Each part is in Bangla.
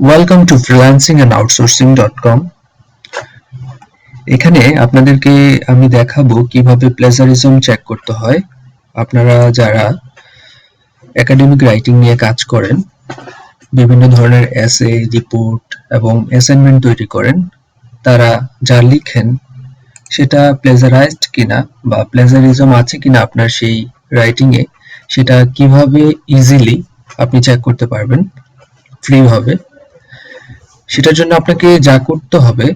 Welcome to freelancing and outsourcing dot com. এখানে আপনাদেরকে আমি দেখাবো কিভাবে প্লেজারিজম চেক করতে হয়। আপনারা যারা একাডেমিক রাইটিং নিয়ে কাজ করেন, বিভিন্ন ধরনের এসে, রিপোর্ট এবং অ্যাসাইনমেন্ট তৈরি করেন, তারা যা লিখেন সেটা প্লেজারাইজড কিনা বা প্লেজারিজম আছে কিনা আপনার সেই রাইটিংয়ে, সেটা কিভাবে ইজিলি আপনি চেক করতে পারবেন ফ্রিভাবে। সেটার জন্য আপনাকে যা করতে হবে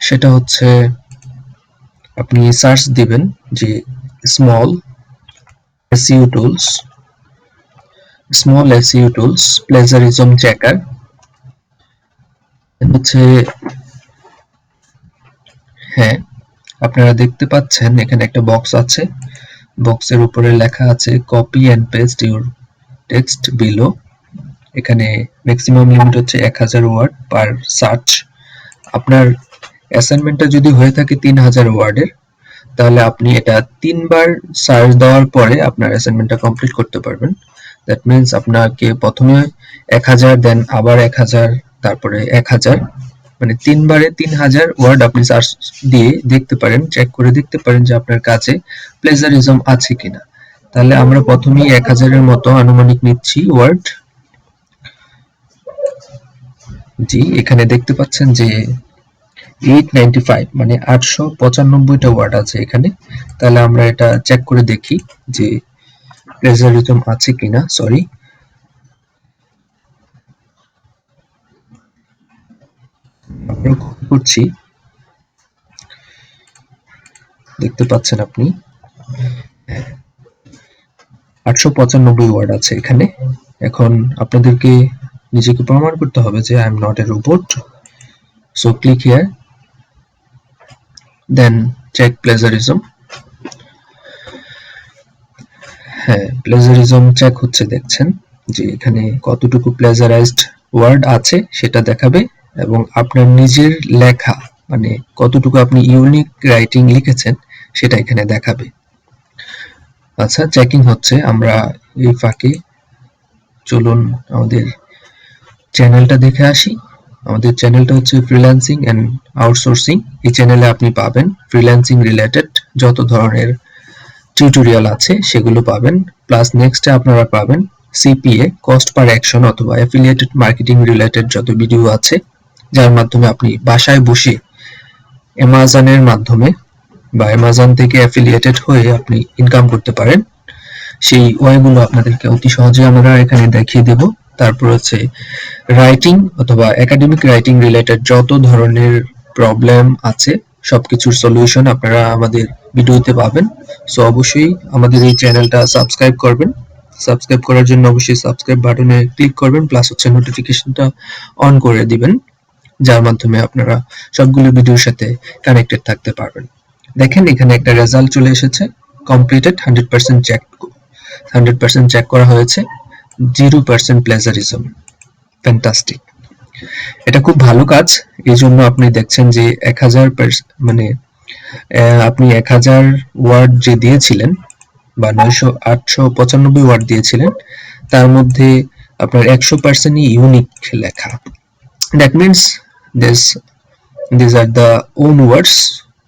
সেটা হচ্ছে আপনি সার্চ দিবেন যে small SEO tools plagiarism checker হচ্ছে। হ্যাঁ, আপনারা দেখতে পাচ্ছেন এখানে একটা বক্স আছে, বক্সের উপরে লেখা আছে copy and paste your text below. এখানে ম্যাক্সিমাম লিমিট হচ্ছে 1000 ওয়ার্ড পার সার্চ। আপনার অ্যাসাইনমেন্টটা যদি হয়ে থাকে 3000 ওয়ার্ডের, তাহলে আপনি এটা 3বার সার্চ দেওয়ার পরে আপনার অ্যাসাইনমেন্টটা কমপ্লিট করতে পারবেন। দ্যাট মিনস আপনাকে প্রথমে 1000, দেন আবার 1000, তারপরে 1000, মানে 3বারে 3000 ওয়ার্ড আপনি সার্চ দিয়ে দেখতে পারেন, চেক করে দেখতে পারেন যে আপনার কাছে প্লেজারিজম আছে কিনা। তাহলে আমরা প্রথমেই 1000-এর মতো আনুমানিক নিচ্ছি ওয়ার্ড। জি, এখানে দেখতে পাচ্ছেন যে 895 মানে 895টা ওয়ার্ড আছে এখানে। তাহলে আমরা এটা চেক করে দেখি যে প্লেজারিজম আছে কিনা। সরি, আমরা কপি করছি, দেখতে পাচ্ছেন আপনি 895 ওয়ার্ড আছে এখানে। এখন আপনাদেরকে নিজেকে প্রমাণ করতে হবে যে I am not a robot. So click here, then check plagiarism. হ্যাঁ, প্লেজারিজম চেক হচ্ছে, দেখছেন যে এখানে কতটুকু প্লেজারাইজড ওয়ার্ড আছে সেটা দেখাবে, এবং আপনার নিজের লেখা মানে কতটুকু আপনি ইউনিক রাইটিং লিখেছেন সেটা এখানে দেখাবে। আচ্ছা, চেকিং হচ্ছে। আমরা এই ফাঁকে চলুন আমাদের চ্যানেলটা দেখে আসি। আমাদের চ্যানেলটা হচ্ছে ফ্রিল্যান্সিং অ্যান্ড আউটসোর্সিং। এই চ্যানেলে আপনি পাবেন ফ্রিল্যান্সিং রিলেটেড যত ধরনের টিউটোরিয়াল আছে সেগুলো পাবেন, প্লাস নেক্সটে আপনারা পাবেন সিপিএ, কস্ট পার অ্যাকশন অথবা অ্যাফিলিয়েটেড মার্কেটিং রিলেটেড যত ভিডিও আছে, যার মাধ্যমে আপনি বাসায় বসে অ্যামাজনের মাধ্যমে বা অ্যামাজন থেকে অ্যাফিলিয়েটেড হয়ে আপনি ইনকাম করতে পারেন। সেই ওয়েগুলো আপনাদেরকে অতি সহজে আমরা এখানে দেখিয়ে দেব। তারপর হচ্ছে রাইটিং অথবা একাডেমিক রাইটিং রিলেটেড যত ধরনের প্রবলেম আছে সবকিছুর সলিউশন আপনারা আমাদের ভিডিওতে পাবেন। সো অবশ্যই আমাদের এই চ্যানেলটা সাবস্ক্রাইব করবেন। সাবস্ক্রাইব করার জন্য অবশ্যই সাবস্ক্রাইব বাটনে ক্লিক করবেন, প্লাস হচ্ছে নোটিফিকেশনটা অন করে দিবেন, যার মাধ্যমে আপনারা সবগুলো ভিডিওর সাথে কানেক্টেড থাকতে পারবেন। দেখেন এখানে একটা রেজাল্ট চলে এসেছে, কমপ্লিটেড 100% চেক করা হয়েছে, 0% প্লেজারিজম। ফ্যান্টাস্টিক, এটা খুব ভালো কাজ। এই জন্য আপনি দেখছেন যে 1000 মানে আপনি 1000 ওয়ার্ড যে দিয়েছিলেন বা 895 ওয়ার্ড দিয়েছিলেন, তার মধ্যে আপনার 100%ই ইউনিক লেখা। That means these are the own words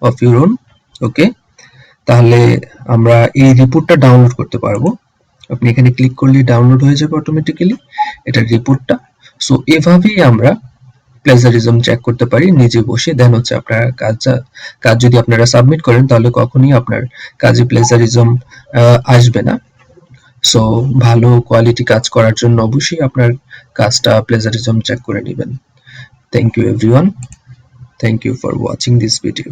of your own. ওকে, তাহলে আমরা এই রিপোর্টটা ডাউনলোড করতে পারবো। আপনি এখানে ক্লিক করলে ডাউনলোড হয়ে যাবে অটোমেটিক্যালি এটার রিপোর্টটা। সো এভাবেই আমরা প্লেজারিজম চেক করতে পারি নিজে বসে। দেন হচ্ছে আপনার কাজ যদি আপনারা সাবমিট করেন তাহলে কখনোই আপনার কাজে প্লেজারিজম আসবে না। সো ভালো কোয়ালিটি কাজ করার জন্য অবশ্যই আপনার কাজটা প্লেজারিজম চেক করে নেবেন। Thank you everyone, thank you for watching this video.